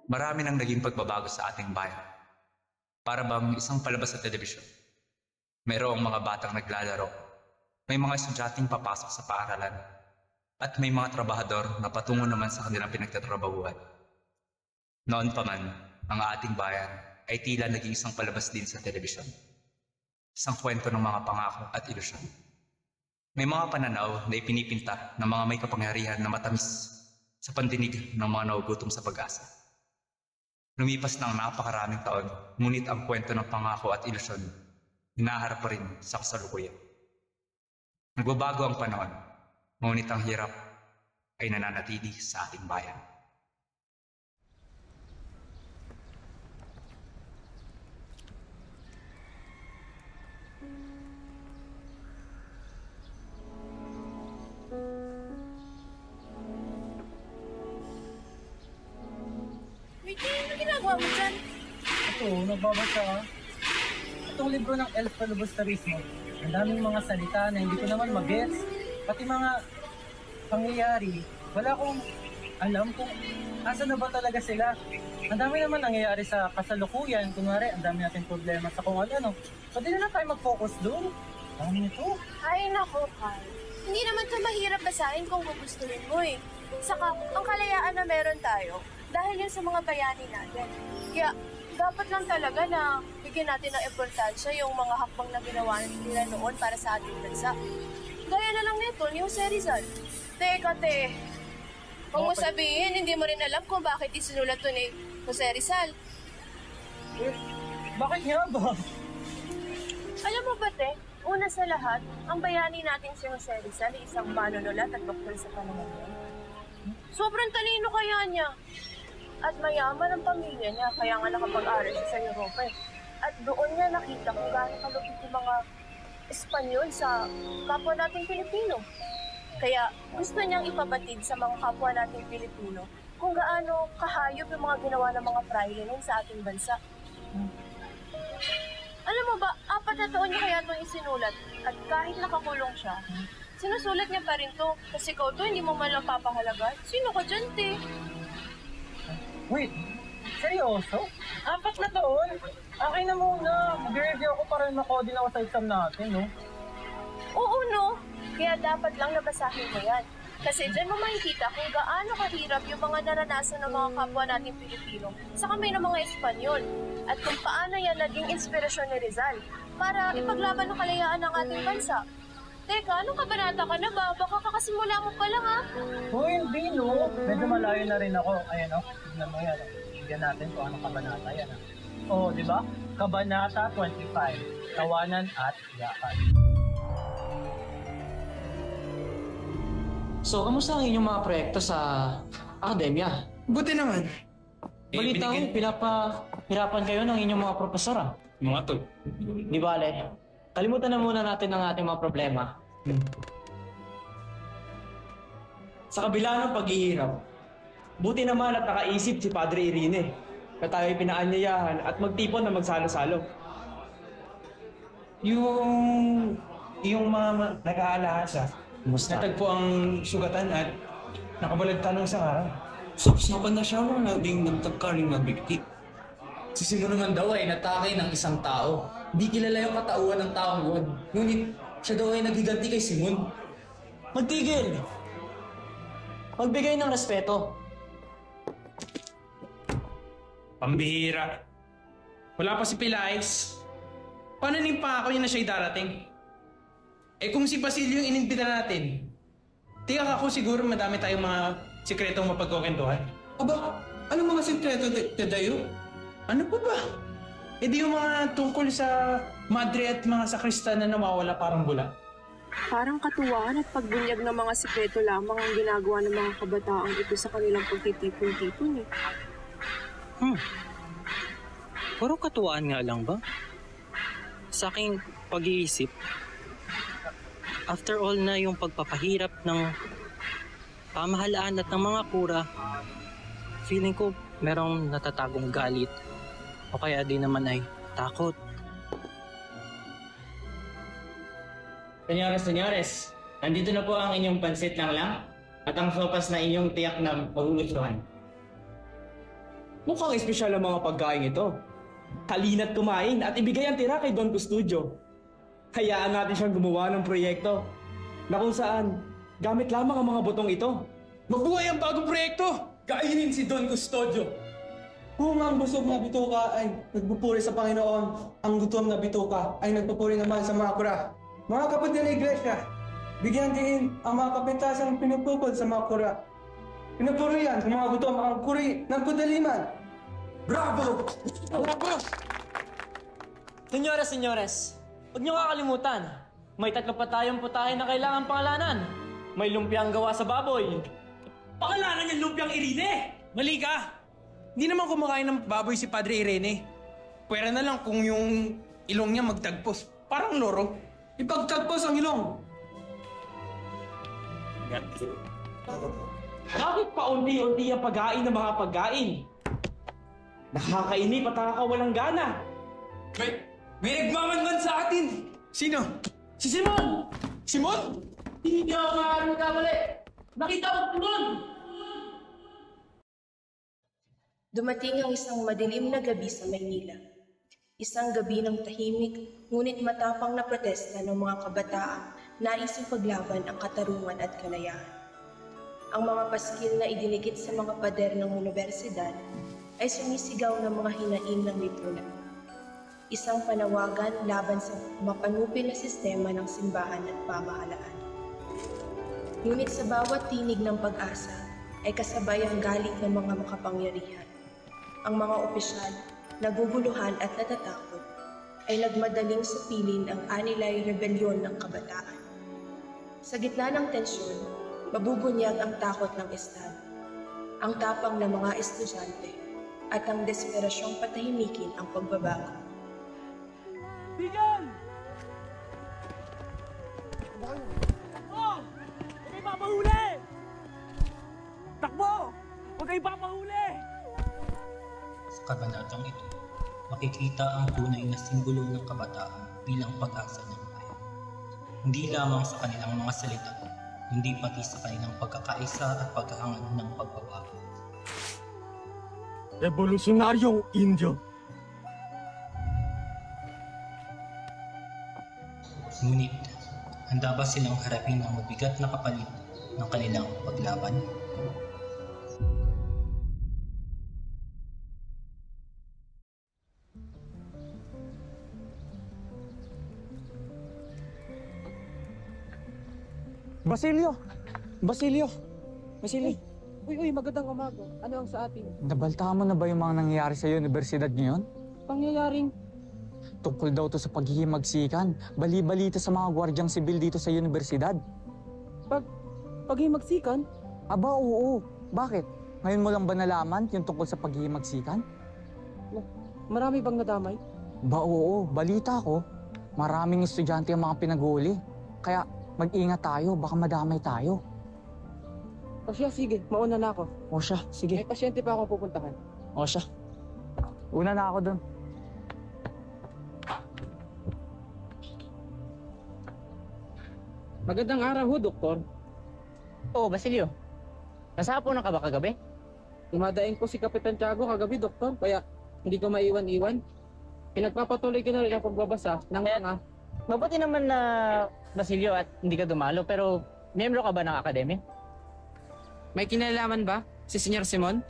Marami nang naging pagbabago sa ating bayan. Para bang isang palabas sa telebisyon. Mayroong mga batang naglalaro, may mga estudyanteng papasok sa paaralan, at may mga trabahador na patungo naman sa kanilang pinagtatrabahuan. Noon pa man, ang ating bayan ay tila naging isang palabas din sa telebisyon. Isang kwento ng mga pangako at ilusyon. May mga pananaw na ipinipinta ng mga may kapangyarihan na matamis sa pandinig ng mga naugutom sa pag-asa. Lumipas ng napakaraming taon, ngunit ang kwento ng pangako at ilusyon, hinaharap pa rin sa kasalukuyan. Nagbabago ang panahon, ngunit ang hirap ay nananatili sa ating bayan. Ano ginagawa mo dyan? Ito, nagbabasa. Itong libro ng El Filibusterismo. Ang daming mga salita na hindi ko naman mag-gets. Pati mga pangyayari, wala akong alam kung asa na ba talaga sila. Ang dami naman nangyayari sa kasalukuyan. Kunwari, ang dami natin problema sa kung ano. So, di na lang tayo mag-focus doon. Ang nito. Ay, nako, Carl. Hindi naman ito mahirap basahin kung gugustuhin mo eh. Saka, ang kalayaan na meron tayo, dahil yun sa mga bayani natin. Kaya, dapat lang talaga na bigyan natin ng importansya yung mga hakbang na ginawa nila noon para sa ating bansa. Gaya na lang nito ni Jose Rizal. Teka, kung mo sabihin, hindi mo rin alam kung bakit isinulat to ni Jose Rizal. Bakit nga ba? Alam mo ba, una sa lahat, ang bayani natin si Jose Rizal ay isang manunulat at doktor sa panahon niya. Sobrang talino kaya niya. At mayaman ang pamilya niya, kaya nga nakapag-aral siya sa Europa eh. At doon niya nakita kung gaano kalupit yung mga Espanyol sa kapwa nating Pilipino. Kaya gusto niyang ipabatid sa mga kapwa nating Pilipino kung gaano kahayop yung mga ginawa ng mga praile nun sa ating bansa. Alam mo ba, 4 na taon niya kaya itong isinulat at kahit nakakulong siya, sinusulat niya pa rin to. Kasi ikaw to, hindi mo man lang papahalaga. Sino ka dyan, Wait, seryoso? 4 na taon? Akin na muna. Mag-review ako para mako din ako sa exam natin, no? Oo, no? Kaya dapat lang nabasahin mo yan. Kasi dyan mo makikita kung gaano kahirap yung mga naranasan ng mga kapwa nating Pilipino sa kamay ng mga Espanyol. At kung paano yan naging inspirasyon ni Rizal para ipaglaban ng kalayaan ng ating bansa. Teka, anong kabanata ka na ba? Baka kakasimula mo pa lang, ha? Hindi, no. Medyo malayo na rin ako. Ayan, tignan mo yan. Tignan natin kung anong kabanata yan, di ba? Kabanata 25. Tawanan at iyakan. So, kamusta ang inyong mga proyekto sa akademya? Buti naman. Balita ko, pinapahirapan kayo ng inyong mga profesora. Mga to. Di bale, kalimutan na muna natin ang ating mga problema. Sa kabila ng paghihirap, buti naman at nakaisip si Padre Irene na tayo'y pinaanyayahan at magtipon na magsalo-salo. Yung mga nag-aalahasa, natagpo ang sugatan at nakabalagtan ng isang araw. Sapsapan na siya na ding nagtagkaring mabigti. Si Simon naman daw ay natake ng isang tao. Di kilala yung katauhan ng taong yun. Ngunit siya daw ay naghiganti kay Simon. Magtigil! Magbigay ng respeto. Pambihira. Wala pa si Pilais. Paano nimpa ako yun na siya'y darating? Eh kung si Basilio yung inimbita natin, tiyak ako siguro madami tayong mga sikretong mapagkukentuhan. Aba, ano mga sikreto Tadayo? Ano pa ba? E di yung mga tungkol sa madre at mga sakrista na nawawala parang bula. Parang katuwaan at pagbunyag ng mga sikreto lamang ang ginagawa ng mga kabataang ito sa kanilang pagtitipon-tipon eh. Puro katuwaan nga lang ba? Sa aking pag-iisip, after all na yung pagpapahirap ng pamahalaan at ng mga kura, feeling ko merong natatagong galit o kaya di naman ay takot. Senyores, nandito na po ang inyong pansit lang at ang sopas na inyong tiyak na magugustuhan. Mukhang espesyal ang mga pagkain ito. Halina't kumain at ibigay ang tira kay Don Custodio. Hayaan natin siyang gumawa ng proyekto na kung saan gamit lamang ang mga butong ito. Mabuhay ang bagong proyekto! Kainin si Don Custodio! Kung ang busog na bituka ay nagpupuri sa Panginoon, ang gutom na bituka ay nagpupuri naman sa mga kura. Mga kapatid ng iglesia, bigyan din ang mga kapitasang pinupukol sa mga kura. Pinupurihan ng mga gutom ang kuri ng kudaliman. Bravo! Bravo! Senyores, huwag niyo kakalimutan. May 3 pa tayong putahe na kailangan pangalanan. May lumpiang gawa sa baboy. Pangalanan niyang lumpiang Irene! Mali ka! Hindi naman kumakain ng baboy si Padre Irene. Pwera na lang kung yung ilong niya magtagpos. Parang loro. Ipagtagpos ang ilong. Bakit paunti-unti ang paghain ng mga pagkain? Nakakainip at nakakawalang gana. May nagmamanman sa atin! Sino? Si Simon! Simon? Hindi ako maaaring magkamali. Nakita ko Simon! Dumating ang isang madilim na gabi sa Maynila. Isang gabi ng tahimik, ngunit matapang na protesta ng mga kabataan naising paglaban ang katarungan at kalayaan. Ang mga paskil na idinikit sa mga pader ng universidad ay sumisigaw ng mga hinaing ng lipunan. Isang panawagan laban sa mapanupil na sistema ng simbahan at pamahalaan. Ngunit sa bawat tinig ng pag-asa ay kasabay ang galit ng mga makapangyarihan. Ang mga opisyal, naguguluhan at natatakot, ay nagmadaling supilin ang anilay rebelyon ng kabataan. Sa gitna ng tensyon, mabubunyag ang takot ng Estado, ang tapang ng mga estudyante, at ang desperasyong patahimikin ang pagbabago. Tigil! Oh! Huwag kayo papahuli! Takbo! Huwag kayo papahuli! Sa kabanatang ito, makikita ang tunay na simbolo ng kabataan bilang pag-asa ng bayan. Hindi lamang sa kanilang mga salita, hindi pati sa kanilang pagkakaisa at paghahangad ng pagbabago. Revolusyonaryong Indio. Ngunit, handa ba silang harapin ang mabigat na kapalit ng kanilang paglaban? Basilio! Basilio! Uy, magandang umaga. Ano ang sa atin? Nabaltaan mo na ba yung mga nangyayari sa universidad ngayon? Pangyayaring Tungkol daw to sa paghihimagsikan. Bali-balita sa mga gwardyang sibil dito sa universidad. paghimagsikan? Aba, oo. Bakit? Ngayon mo lang ba nalaman yung tungkol sa paghihimagsikan? Marami bang nadamay? Ba, oo. Balita ko. Maraming estudyante ang mga pinag-uli. Kaya mag-ingat tayo. Baka madamay tayo. O siya, sige. Mauna na ako. O siya, sige. May pasyente pa akong pupuntahan. O siya. Una na ako dun. Magandang araw ho, Doktor. Oh, Basilio. Nasapunan ka ba kagabi? Dumadaing ko si Kapitan Tiago kagabi, Doktor. Kaya hindi ko maiwan-iwan. Pinagpapatuloy ko na rin ang pagbabasa ng mga... Mabuti naman na Basilio at hindi ka dumalo, pero miyembro ka ba ng akademya? May kinalaman ba si Sr. Simon?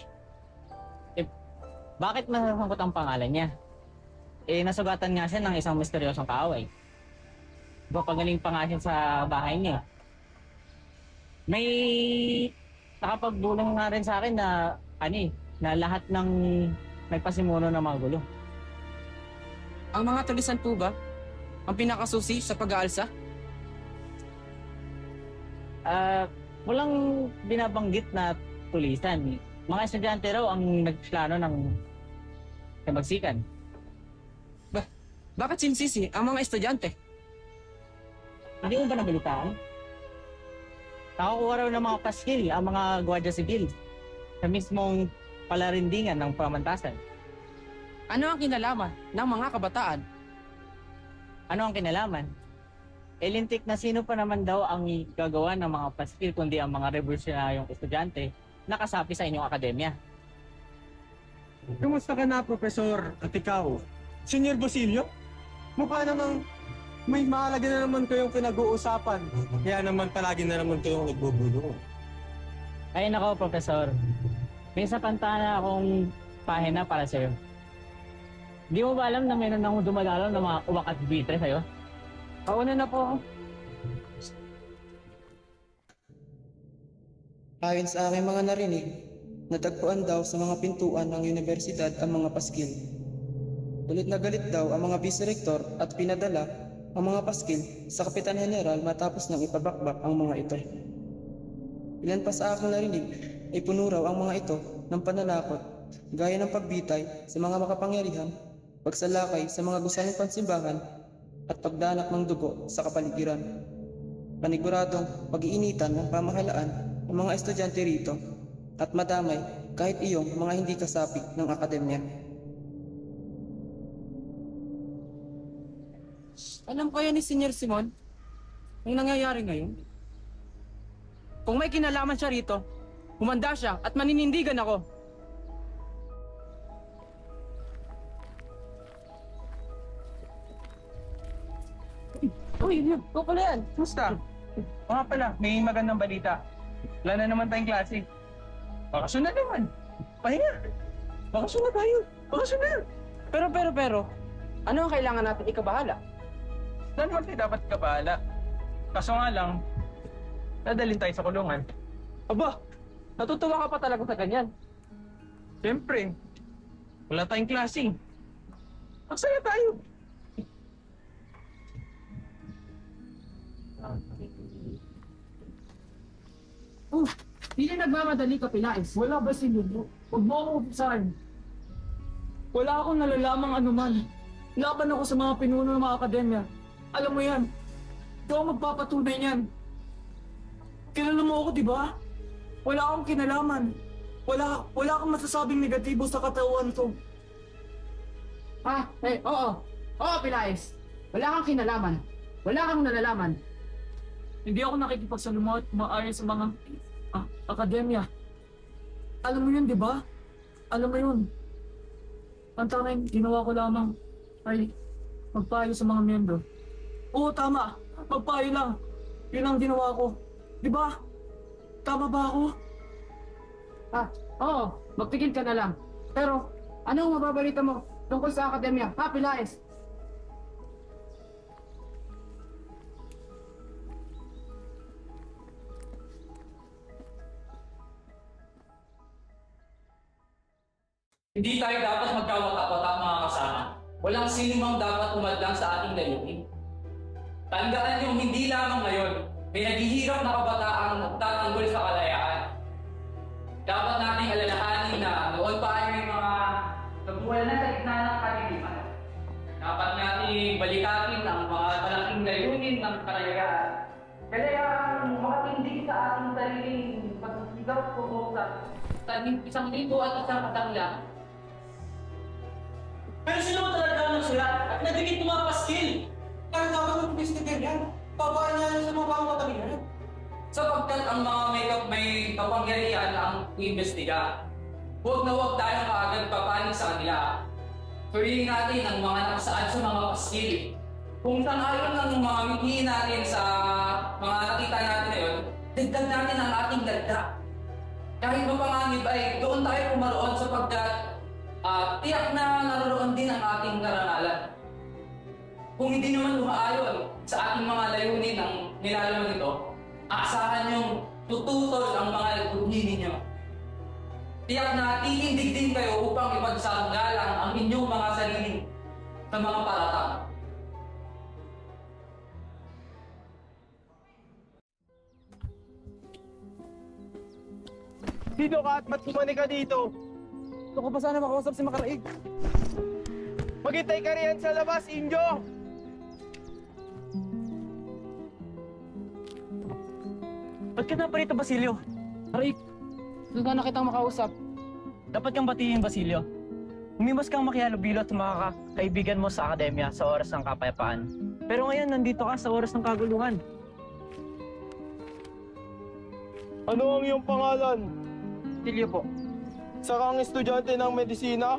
Bakit masasangkot ang pangalan niya? Nasugatan nga siya ng isang misteryosong kaaway. Papagaling pa nga siya sa bahay niya. May nakapagbulong nga rin sa akin na na lahat ng may pasimuno ng mga gulo. Ang mga tulisan po ba ang pinakasusi sa pag-aalsa? Walang binabanggit na tulisan. Mga estudyante raw ang nagplano ng magsikan. Bakit sinisisi ang mga estudyante? Hindi mo ba nabalitaan? Nakakuha raw ng mga paskil ang mga gwardiya sibil sa mismong palarindingan ng pamantasan. Ano ang kinalaman ng mga kabataan? Ano ang kinalaman? Lintik na sino pa naman daw ang gagawa ng mga paskil kundi ang mga revolusyonaryong estudyante na kasapi sa inyong akademya. Kumusta ka na, Profesor? At ikaw? Senyor Basilio? Mukha namang may mahalaga na naman kayong pinag-uusapan. Kaya naman palagi na naman kayong nagbubulo. Ay nako, Profesor. May sapanta na akong pahina para sa'yo. Di mo ba alam na meron akong dumadalaw ng mga uwak at bitre sa'yo? Pauna na po. Ayon sa aking mga narinig, natagpuan daw sa mga pintuan ng universidad ang mga paskil. Galit na galit daw ang mga vice-rector at pinadala ang mga paskil sa Kapitan General matapos nang ipabakbak ang mga ito. Ilan pa sa aking narinig ay puno raw ang mga ito ng pananakot, gaya ng pagbitay sa mga makapangyarihan, pagsalakay sa mga gusaling pansimbahan, at pagdanak ng dugo sa kapaligiran. Paniguradong pag-iinitan ng pamahalaan ng mga estudyante rito at madamay kahit iyong mga hindi kasapi ng akademya. Alam kaya ni Senyor Simon ang nangyayari ngayon? Kung may kinalaman siya rito, humanda siya at maninindigan ako. Uy, ito pala yan. Musta? Mga pala, may magandang balita. Wala na naman tayong klase. Bakasyon na naman. Pahinga. Bakasyon na tayo. Bakasyon na. Pero, ano ang kailangan natin ikabahala? Saan naman tayo dapat ikabahala? Kaso nga lang, dadalhin tayo sa kulungan. Aba, natutuwa ka pa talaga sa ganyan. Siyempre, wala tayong klase. Magsaya tayo. Hindi nagmamadali ka, Pilais. Wala ba si Lulu? Huwag mo akong upusahan. Wala akong nalalamang anuman. Laban ako sa mga pinuno ng mga akademya. Alam mo yan. Ikaw ang magpapatunay niyan. Kilala mo ako, di ba? Wala akong kinalaman. Wala akong masasabing negatibo sa katawan ko. Oo. Oo, Pilais. Wala kang kinalaman. Wala kang nalalaman. Hindi ako nakikipagsaluma at maayon sa mga akademya. Alam mo yun, di ba? Alam mo yun. Ang tanging ginawa ko lamang ay magpayo sa mga miyembro. Oo, tama. Magpayo lang. Yun ang ginawa ko. Di ba? Tama ba ako? Oo. Magtigil ka na lang. Pero, anong mababalita mo tungkol sa akademya? Pilais? Hindi tayo dapat magkawatak-watak mga kasama. Walang sino mang dapat umadlang sa ating layunin. Tandaan niyong hindi lamang ngayon, may naghihirap na kabataang nagtatanggol sa kalayaan. Dapat nating alalahanin na noon pa ay may mga nabuwal na sa gitna ng kaliliman. Dapat nating balikatin ang mga malaking layunin ng kalayaan. Kalayaang makatindig sa ating sariling pagsigaw ko sa 1,001 katangla. Pero sino mo talaga ang nagsulat at nagdikit ng mga paskil? Kaya dapat mag-investigan yan. Babaan niya sa mga pangkatabihan. Sapagkat ang mga may kapangyarihan ang iimbestiga, huwag na huwag tayong kaagad papanig sa kanila. Purihin natin ang mga nakasaad sa mga paskil. Kung sang-ayon ng mga mithiin natin sa mga nakita natin ngayon, dagdag natin ang ating dagdag. Kahit mapanganib ay doon tayo pumaroon sapagkat tiyak na naroon din ang ating karangalan. Kung hindi naman umaayon sa ating mga layunin ng nilalaman nito, aasahan niyong tututol ang mga layunin ninyo. Tiyak na titindig din kayo upang ipagsagalang ang inyong mga sarili sa mga paratang. Sino ka at ba't kumani ka dito? Gusto ko pa sana makausap si Makaraig. Maghintay ka riyan sa labas, Injo! Ba't ka na pa rito, Basilio? Aray, gusto na kitang makausap. Dapat kang batiin, Basilio. Umiwas kang makihalubilo at mga kaibigan mo sa akademya sa oras ng kapayapaan. Pero ngayon, nandito ka sa oras ng kaguluhan. Ano ang iyong pangalan? Basilio po. Isa kang estudyante ng medisina?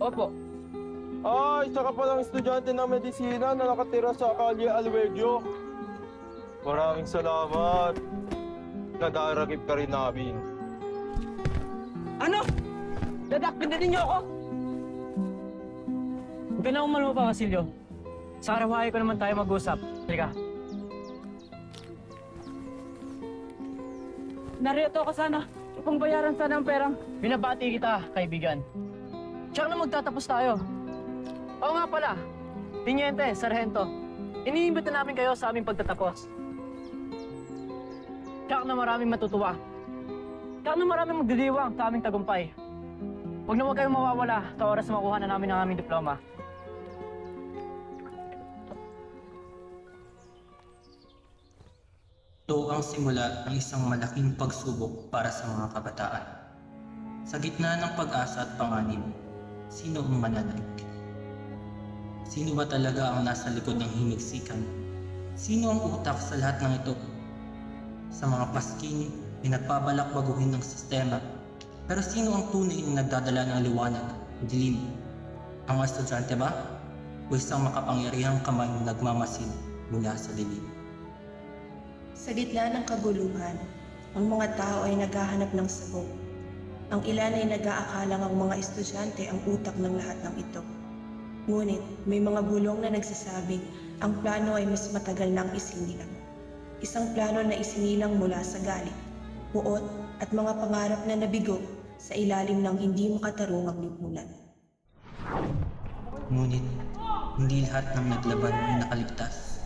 Opo. Isa ka palang estudyante ng medisina na nakatira sa Calle Alvedio. Maraming salamat. Nadaragip ka rin namin. Ano? Dadakpin din niyo ako? Huwag ka na umalma pa, Basilio. Sa araw-araw ko naman tayo mag-usap. Halika. Narito ako sana. Upang bayaran sana ang perang. Binabati kita, kaibigan. Tsaka na magtatapos tayo. Oo nga pala. Tiniente, Sargento. Iniimbita namin kayo sa aming pagtatapos. Tsaka na maraming matutuwa. Tsaka na maraming magdidiwang sa aming tagumpay. Huwag na huwag kayong mawawala sa oras na makuha na namin ang aming diploma. Ito ang simula ng isang malaking pagsubok para sa mga kabataan. Sa gitna ng pag-asa at panganib, sino ang mananaig? Sino ba talaga ang nasa likod ng himigsikan? Sino ang utak sa lahat ng ito? Sa mga paskin, pinagbabalak baguhin ng sistema. Pero sino ang tunay na nagdadala ng liwanag, dilim? Ang mga estudyante ba? O isang makapangyarihang kamay na nagmamasid mula sa dilim? Sa gitna ng kaguluhan, ang mga tao ay naghahanap ng sagot. Ang ilan ay nag-aakalang ang mga estudyante ang utak ng lahat ng ito. Ngunit may mga bulong na nagsasabing ang plano ay mas matagal nang isinilang. Isang plano na isinilang mula sa galit, puot at mga pangarap na nabigo sa ilalim ng hindi makatarungang lipunan. Ngunit hindi lahat ng naglaban ay nakaligtas.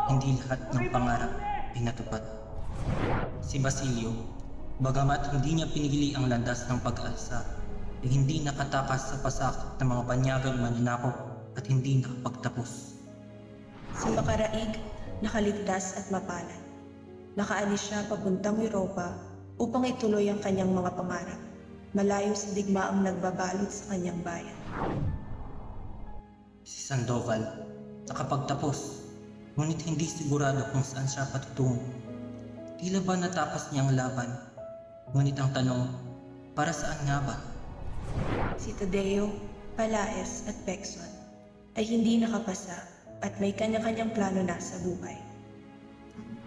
Hindi lahat ng pangarap ay natupad. Si Basilio, bagamat hindi niya pinigili ang landas ng pag-asa, ay hindi nakatakas sa pasakit ng mga banyagang mananakop at hindi nakapagtapos. Si Makaraig, nakaligtas at mapalad. Nakaalis siya papuntang Europa upang ituloy ang kanyang mga pangarap, malayo sa digmaang nagbabalot sa kanyang bayan. Si Sandoval, nakapagtapos, ngunit hindi sigurado kung saan siya patutungo. Tila ba natapos niya ang laban? Ngunit ang tanong, para saan nga ba? Si Tadeo, Palaez at Pexon ay hindi nakapasa at may kanya-kanyang plano na sa buhay.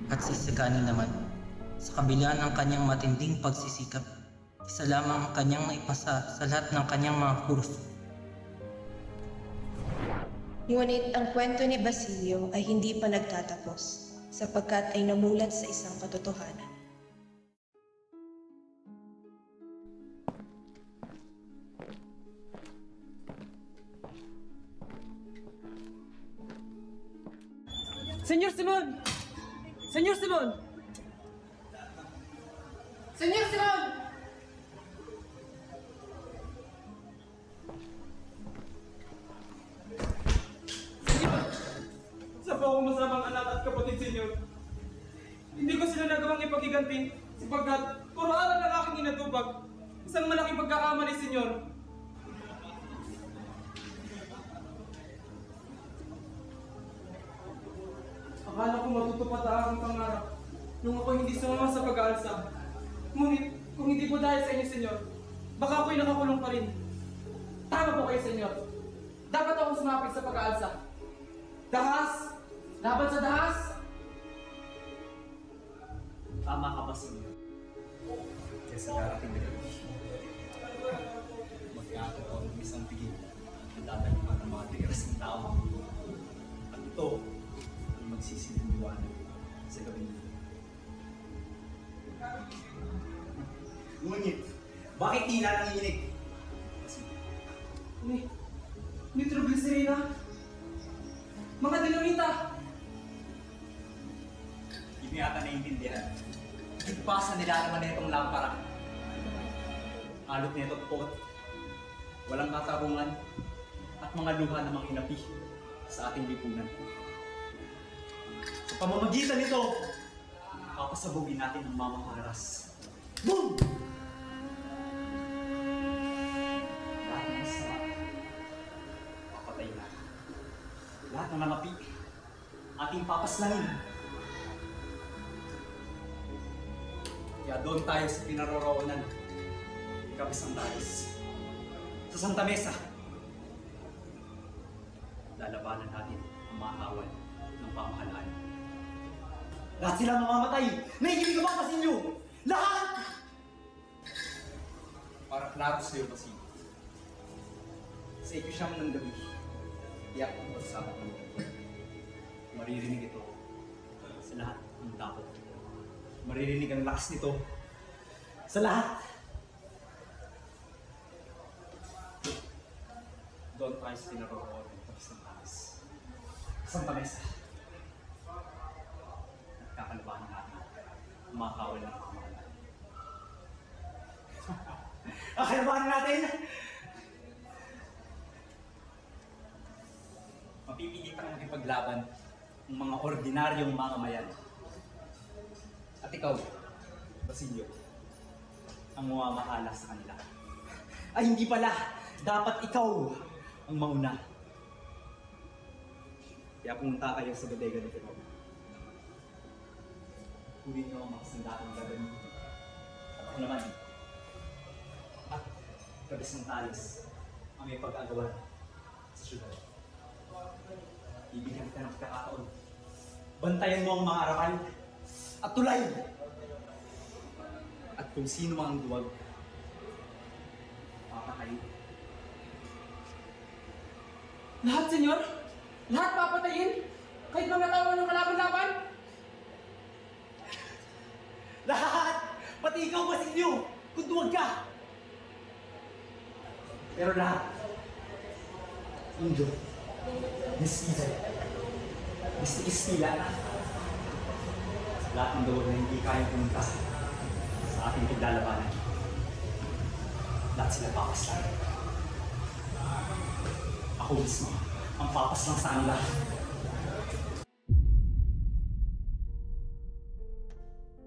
At si Sagani naman, sa kabila ng kanyang matinding pagsisikap, isa lamang ang kanyang naipasa sa lahat ng kanyang mga kurso. Ngunit ang kwento ni Basilio ay hindi pa nagtatapos sapagkat ay namulat sa isang katotohanan. Senyor Simon! Senyor Simon! Senyor Simon! Sa po akong masamang anak at kapatid, Senyor. Hindi ko sila nagawang ipagiganti sapagkat puro aral ang aking inatubag. Isang malaking pagkakamali, Senyor. Akala ko matutupad ang aking pangarap nung ako hindi sumama sa pag-aalsa. Ngunit kung hindi po dahil sa inyo, Senyor, baka ako'y nakakulong pa rin. Tama po kayo, Senyor. Dapat akong sumapit sa pag-aalsa. Dahas! Laban sa dahas! Tama ka ba, Senyor? Kaya sa darating na gabi, magkakaroon ng isang tigil na dadalipan ng mga tigas ng tao. At ito ang magsisindiwanan sa gabi nito. Ngunit, bakit di na nanginginig? Nitroglycerina! Mga dinamita! Hindi yata naiintindihan. Igpasa nila naman na itong lampara. Alot na ito't pot, walang katarungan, at mga luha na mga inapi sa ating lipunan. Sa pamamagitan nito, papasabugin natin ang mamaharas. Boom! Lahat ng masama, papatay natin. Lahat ng nangapi, ating papaslangin. Kaya doon tayo sa pinaroroonan Kabisang Talis, sa Santa Mesa. Lalabanan natin ang mga kawal ng pamahalaan. Lahat sila mamamatay! Nahihilig ka ba, Basilio? Lahat! Para klaro sa'yo, Basilio. Sa ikasyam ng gabi, iyak ang pagsasama ko. Maririnig ito sa lahat ng tao. Maririnig ang lakas nito sa lahat. Doon tayo sa pinaroroon ng Kabisang Talis. Santa Mesa. Kakalabanan natin ang mga kawal ng pamahalaan. Kakalabanan natin! Mapipilitan ang ipaglaban ng mga ordinaryong mamamayan. At ikaw, Basilio, ang mamahala sa kanila. Ay hindi pala! Dapat ikaw ang mauna. Kaya pumunta kayo sa bodega ni Pedro. Kunin niyo ang mga sandaan ng gagawin. At ako naman. At Kabisang Talis ang may pag-agawan sa syudad. Ibigyan ka ng pagkakataon. Bantayan mo ang mga aral at tulay. At kung sino mang duwag, papatay. Lahat, senyor? Lahat papatayin? Kahit mga tao ng kalaban-laban? Lahat! Pati ikaw, Basilio! Kung duwag ka! Pero lahat, Indio, Miss Caesar, Miss Istila, lahat ng duwag na hindi kayang pumunta sa ating paglalabanan. Lahat sila papaslan. Ako mismo ang papaslang sa kanila.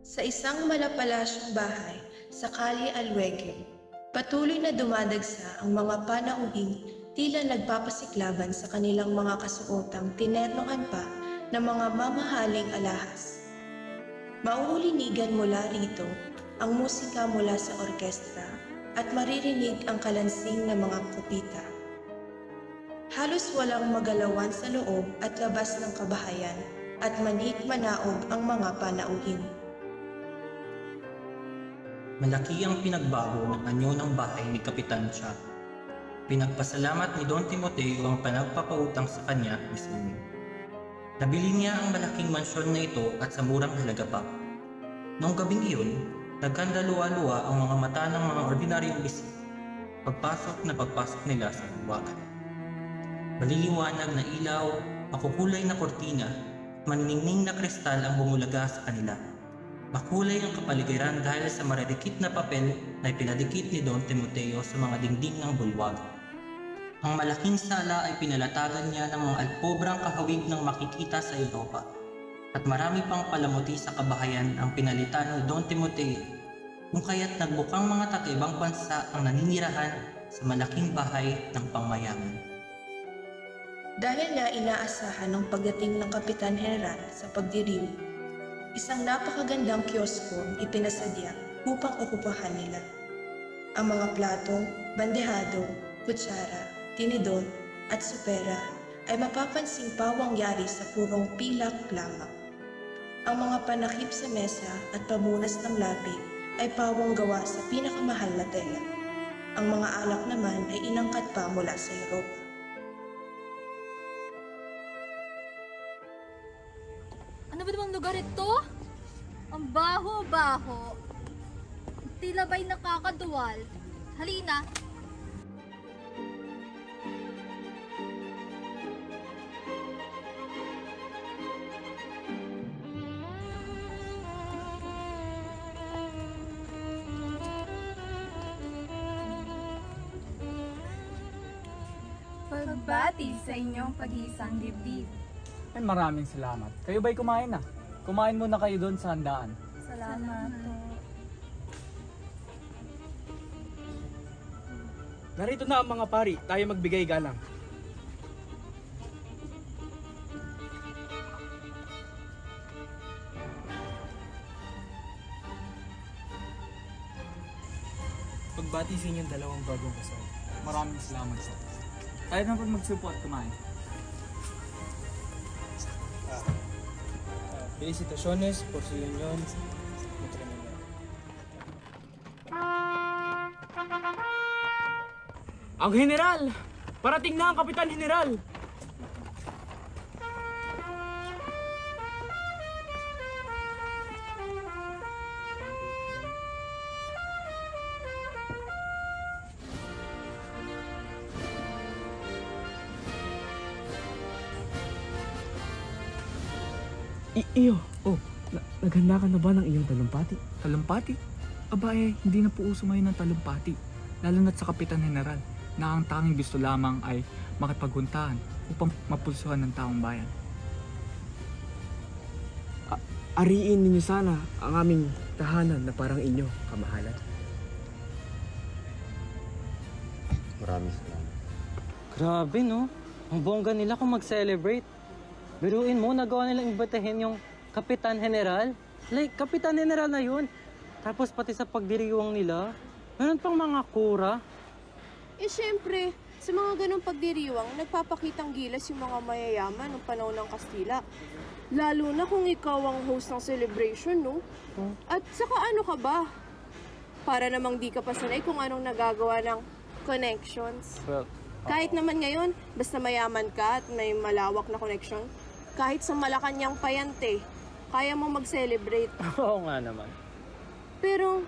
Sa isang malapalasyong bahay sa Calle Alhueque, patuloy na dumadagsa ang mga panauhing tila nagpapasiklaban sa kanilang mga kasuotang tinernohan pa ng mga mamahaling alahas. Mauulinigan mula rito ang musika mula sa orkestra at maririnig ang kalansing ng mga kupita. Halos walang magalawan sa loob at labas ng kabahayan at manik-manaog ang mga panauhin. Malaki ang pinagbago ng anyo ng bahay ni Kapitan Cha. Pinagpasalamat ni Don Timoteo ang panagpapautang sa kanya ni Sumi. Nabili niya ang malaking mansyon na ito at sa murang halaga pa. Noong gabing iyon, nagkandaluwa-luwa ang mga mata ng mga ordinaryong bisita. Pagpasok nila sa buwagan. Maliliwanag na ilaw, makukulay na kortina, maniningning na kristal ang bumulaga sa kanila. Makulay ang kapaligiran dahil sa maridikit na papel na ipinadikit ni Don Timoteo sa mga dingding ng bulwag. Ang malaking sala ay pinalatagan niya ng mga alpobrang kahawig ng makikita sa Europa. At marami pang palamuti sa kabahayan ang pinalitan ni Don Timoteo, kung kaya't nagbukang mga taga-ibang bansa ang naninirahan sa malaking bahay ng pangmayaman. Dahil na inaasahan ng pagdating ng Kapitan General sa pagdiriwang, isang napakagandang kiosko ang ipinasadya upang okupahan nila. Ang mga plato, bandehado, kutsara, tinidor at supera ay mapapansing pawangyari sa purong pilak lamang. Ang mga panakip sa mesa at pamunas ng labi ay pawang gawa sa pinakamahal na tela. Ang mga alak naman ay inangkat pa mula sa Europa. Ano ba namang lugar ito? Ang baho-baho. Tila ba'y nakakaduwal. Halina. Pagbati sa inyong pag-iisang dibdib. Ay, maraming salamat. Kayo ba'y kumain na? Kumain muna kayo doon sa handaan. Salamat po. Narito na ang mga pari, tayo magbigay galang. pagbati sa inyong dalawang bagong kasal. Maraming salamat sa tayo na po magsupo at kumain. Felicitaciones por su unión matrimonial. Ang General! Parating na ang Kapitan General! Iyo, naghanda ka na ba ng iyong talumpati? Talumpati? Aba hindi na po uso ngayon ng talumpati. Lalo na't sa Kapitan General, na ang tanging gusto lamang ay makipaghuntahan upang mapulsuhan ng taong bayan. Ariin ninyo sana ang aming tahanan na parang inyo, kamahalan. Maraming salamat. Grabe no, ang bongga nila kung mag-celebrate. Biruin mo, nagawa nilang imbitahin yung Kapitan General. Like, Kapitan General na yun. Tapos pati sa pagdiriwang nila, meron pang mga kura. Eh syempre, sa mga ganong pagdiriwang, nagpapakitang gilas yung mga mayayaman ng panahon ng Kastila. Lalo na kung ikaw ang host ng celebration, no? At saka ano ka ba? Para namang di ka pa sanay kung anong nagagawa ng connections. Well, kahit naman ngayon, basta mayaman ka at may malawak na connection, kahit sa Malacanang payante, kaya mo mag-celebrate. Oo nga naman. Pero,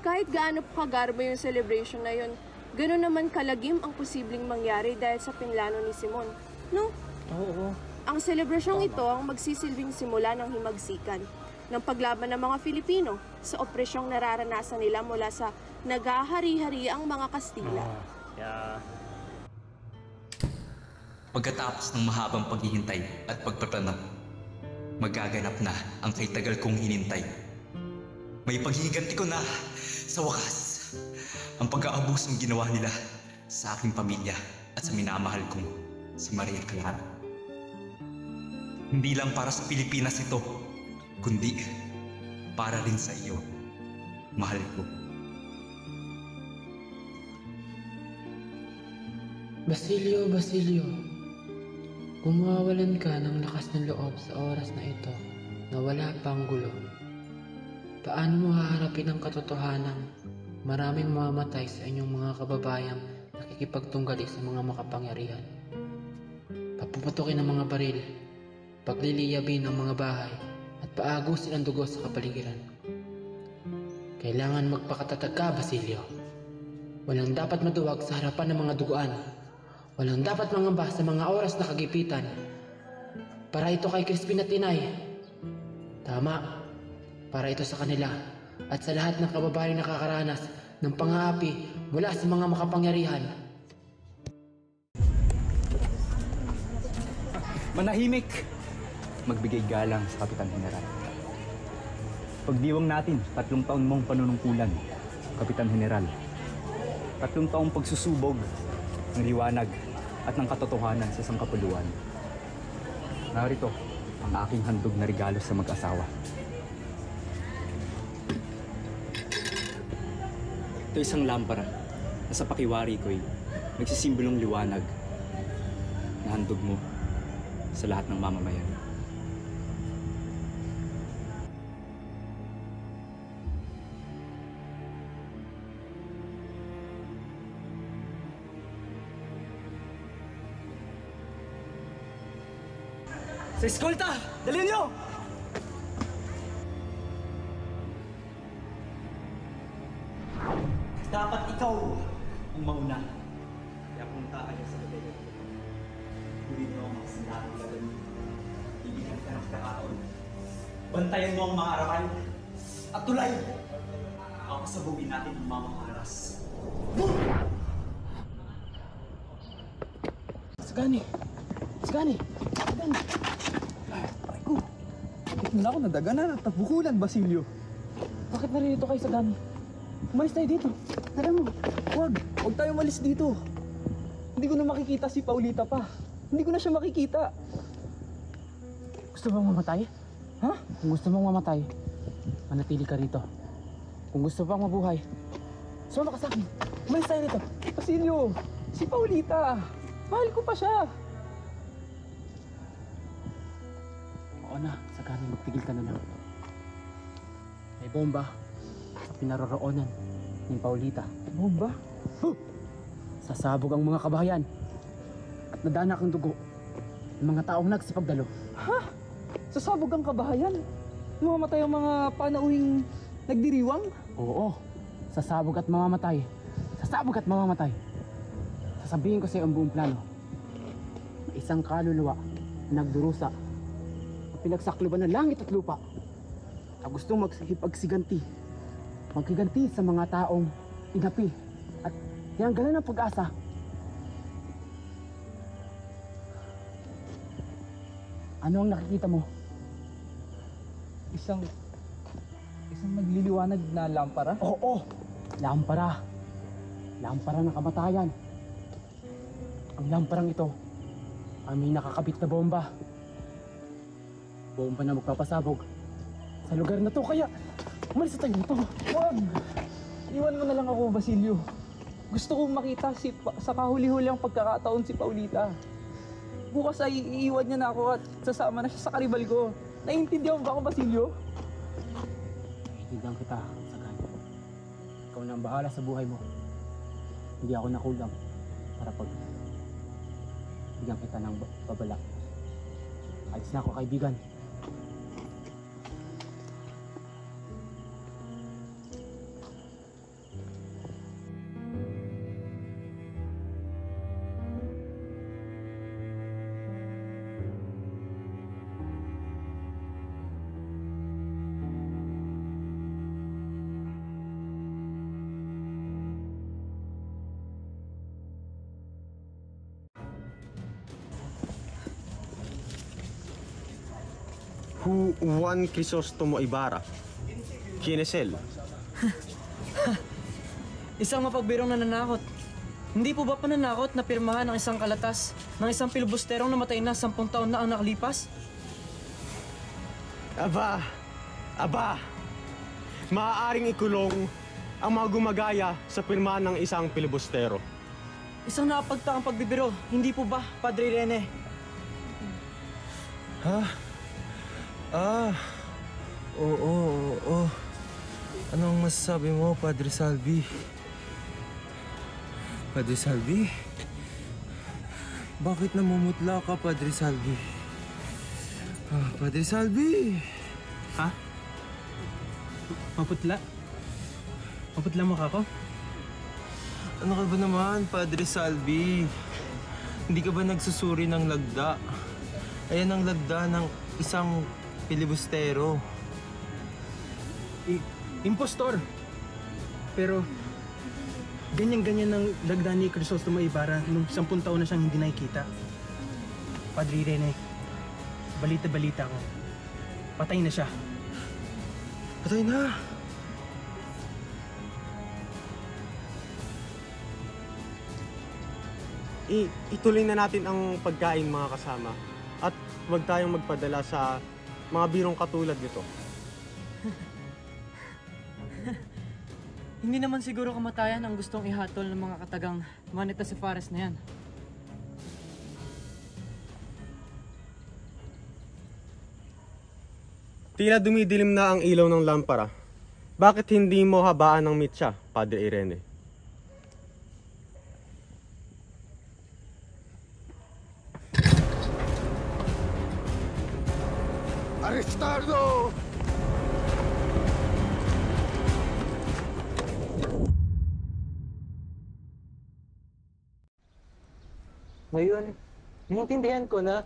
kahit gaano pa kagarbo yung celebration na yun, gano'n naman kalagim ang posibleng mangyari dahil sa pinlano ni Simon. No? Oo. Ang selebrasyong ito ang magsisilbing simula ng himagsikan ng paglaban ng mga Filipino sa opresyong nararanasan nila mula sa naghahari-hari ang mga Kastila. Pagkatapos ng mahabang paghihintay at pagpaplano, magaganap na ang kay tagal kong hinintay. May paghihiganti ko na sa wakas ang pag-aabusong ginawa nila sa aking pamilya at sa minamahal kong si Maria Clara. Hindi lang para sa Pilipinas ito, kundi para rin sa iyo, mahal ko. Basilio, kung mawawalan ka ng lakas ng loob sa oras na ito na wala pang gulo, paano mo haharapin ang katotohanan maraming mamamatay sa inyong mga kababayang nakikipagtunggali sa mga makapangyarihan? Papuputukin ang mga baril, pagliliyabin ang mga bahay, at paagusin ang dugo sa kapaligiran. Kailangan magpakatatag ka, Basilio. Walang dapat maduwag sa harapan ng mga duguan. Walang dapat mangamba sa mga oras na kagipitan. Para ito kay Crispin at Tinay. Tama, para ito sa kanila at sa lahat ng kababayang nakakaranas ng pang-aapi mula sa mga makapangyarihan. Manahimik! Magbigay galang sa Kapitan General. Pagdiwang natin 3 taon mong panunungkulan, Kapitan General. 3 taong pagsusubog ng liwanag at ng katotohanan sa isang kapuluan. Narito ang aking handog na regalo sa mag-asawa. Ito isang lampara na sa pakiwari ko'y nagsisimbolong liwanag na handog mo sa lahat ng mamamayan. Sa eskolta! Dalhin niyo! Dapat ikaw ang mauna. Kaya punta kayo sa gabi. Hindi niyo ang makasalanan sa gabi. Ibigyan ka ng pagkakataon. Bantayan mo ang mga aral. At tulay! Ako sa buwi natin ang mamaharas. Sagani! Sagani! Sagani! Ay ko! Bakit na ako nadaganan at nabukulan, Basilio? Bakit naririto kayo, Sagani? Umalis tayo dito. Tara mo. Huwag tayo umalis dito. Hindi ko na makikita si Paulita pa. Hindi ko na siya makikita. Gusto bang mamatay? Ha? Kung gusto mong mamatay, manatili ka rito. Kung gusto pang mabuhay, Sumama ka sa akin. Umalis tayo dito. Basilio, si Paulita. Mahal ko pa siya. Oo na, Sagani, magtigil ka na lang. May bomba sa pinaroroonan ni Paulita. Bomba? Huh! Sasabog ang mga kabahayan at nadanak ang dugo ng mga taong nagsipagdalo. Ha? Sasabog ang kabahayan? Mamamatay ang mga panauhing nagdiriwang? Oo. Sasabog at mamamatay. Sasabog at mamamatay. Sasabihin ko sa iyo ang buong plano. May isang kaluluwa na nagdurusa at pinagsakloban ng langit at lupa na gustong maghipagsiganti. Maghiganti sa mga taong inapi at tinanggalan ng pag-asa. Ano ang nakikita mo? Isang nagliliwanag na lampara? Oo! Lampara! Lampara ng kamatayan. Ang lamparang ito ay may nakakabit na bomba. Bomba na magpapasabog sa lugar na to, kaya umalis tayo dito. Huwag! Iwan mo na lang ako, Basilio. Gusto kong makita sa kahuli-huli ang pagkakataon si Paulita. Bukas ay iiwan niya na ako at sasama na siya sa karibal ko. Naiintindihan mo ba ako, Basilio? Naiintindihan kita, Sagani. Ikaw na ang bahala sa buhay mo. Hindi ako nakulang para bigyan kita ng babala. Alis na ako, kaibigan. Juan Crisostomo Ibarra. ¿Quién es él? Isang mapagbirong nananakot. Hindi po ba pananakot na pirmahan ng isang kalatas ng isang pilibusterong namatay na 10 taon na ang nakalipas? Aba! Maaaring ikulong ang mga gumagaya sa pirmahan ng isang pilibustero. Isang nakapagtakang pagbibiro, hindi po ba, Padre Rene? Ha? Oo. Anong masasabi mo, Padre Salvi? Padre Salvi? Bakit namumutla ka, Padre Salvi? Padre Salvi! Ha? Maputla? Maputla mo ka ko? Ano ka ba naman, Padre Salvi? Hindi ka ba nagsusuri ng lagda? Ayan ang lagda ng isang pilibustero. Impostor! Pero, ganyan-ganyan ang lagda ni Crisostomo Ibarra nung 10 taon na siyang hindi nakikita. Padre Rene, balita-balita ko. Patay na siya. Patay na? Ituloy na natin ang pagkain, mga kasama. At huwag tayong magpadala sa mga birong katulad nito. Hindi naman siguro kamatayan ang gustong ihatol ng mga katagang Maneta Cefares na yan. Tila dumidilim na ang ilaw ng lampara. Bakit hindi mo habaan ng mitsa, Padre Irene? Aristardo! Ngayon, naiintindihan ko na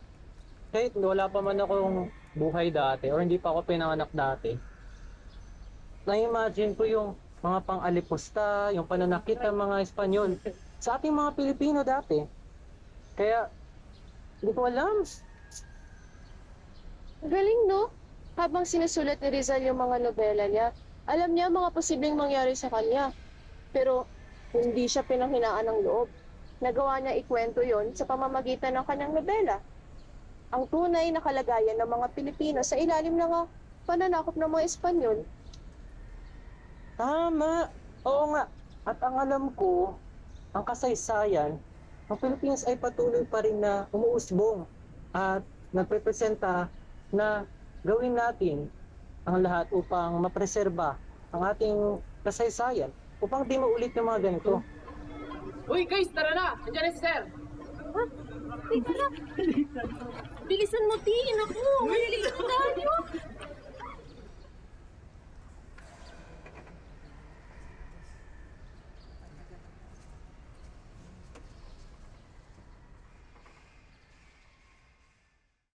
kahit wala pa man akong buhay dati or hindi pa ako pinanganak dati, na-imagine ko yung mga pang-alipusta, yung pananakit ng mga Espanyol sa ating mga Pilipino dati. Kaya, hindi ko alam. Galing, no? Habang sinusulat ni Rizal yung mga nobela niya, alam niya mga posibleng mangyari sa kanya. Pero, hindi siya pinanghinaan ng loob. Nagawa niya ikwento yon sa pamamagitan ng kanyang nobela. Ang tunay na kalagayan ng mga Pilipino sa ilalim ng pananakop ng mga Espanyol. Tama! Oo nga. At ang alam ko, ang kasaysayan, ang Pilipinas ay patuloy pa rin na umuusbong at nagpepresenta na gawin natin ang lahat upang mapreserba ang ating kasaysayan upang di maulit yung mga ganito. Uy guys, tara na! Andiyan na si Sir! Teka lang. Bilisan mo, Tin. Ako, maliliit tayo.